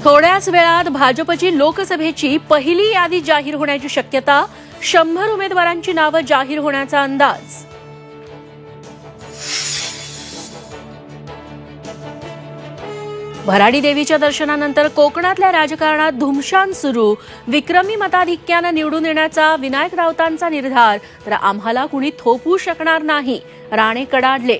थोड्याच वेळात भाजपची लोकसभेची पहिली यादी जाहीर होण्याची शक्यता, 100 उमेदवारांची नावे जाहीर होण्याचा अंदाज. भराडी देवीच्या दर्शनानंतर कोकणातल्या राजकारणात धुमशान सुरू. विक्रमी मताधिक्याने निवडून येण्याचा विनायक राऊतांचा निर्धार, तर आम्हाला कुणी थोपवू शकणार नाही, राणे कडाडले.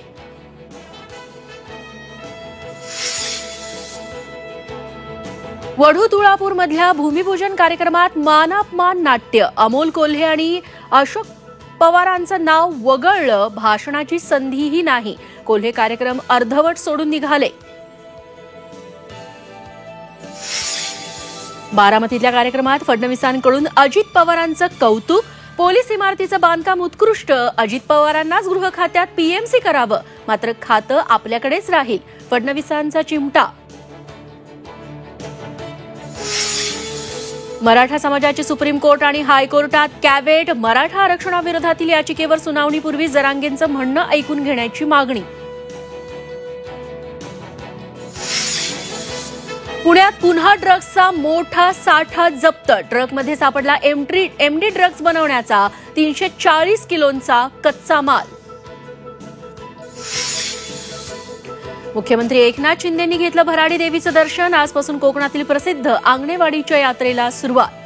वढू तुळापूर मधल्या भूमिपूजन कार्यक्रमात मानापमान नाट्य. अमोल कोल्हे आणि अशोक पवारांचं नाव वगळलं, भाषणाची संधीही नाही. कोल्हे कार्यक्रम अर्धवट सोडून निघाले. बारामतीतल्या कार्यक्रमात फडणवीसांकडून अजित पवारांचं कौतुक. पोलीस इमारतीचं बांधकाम उत्कृष्ट, अजित पवारांनाच गृह खात्यात पीएमसी करावं, मात्र खातं आपल्याकडेच राहील, फडणवीसांचा चिमटा. मराठा समाजाची सुप्रीम कोर्ट आणि हायकोर्टात कॅव्हेट. मराठा आरक्षणाविरोधातील याचिकेवर सुनावणीपूर्वी जरांगेंचं म्हणणं ऐकून घेण्याची मागणी. पुण्यात पुन्हा ड्रग्जचा मोठा साठा जप्त. ट्रकमध्ये सापडला एमडी ड्रग्ज बनवण्याचा 340 किलोंचा कच्चा माल. मुख्यमंत्री एकनाथ शिंदेंनी घेतलं भराडी देवीचं दर्शन. आजपासून कोकणातील प्रसिद्ध आंगणेवाडीच्या यात्रेला सुरुवात.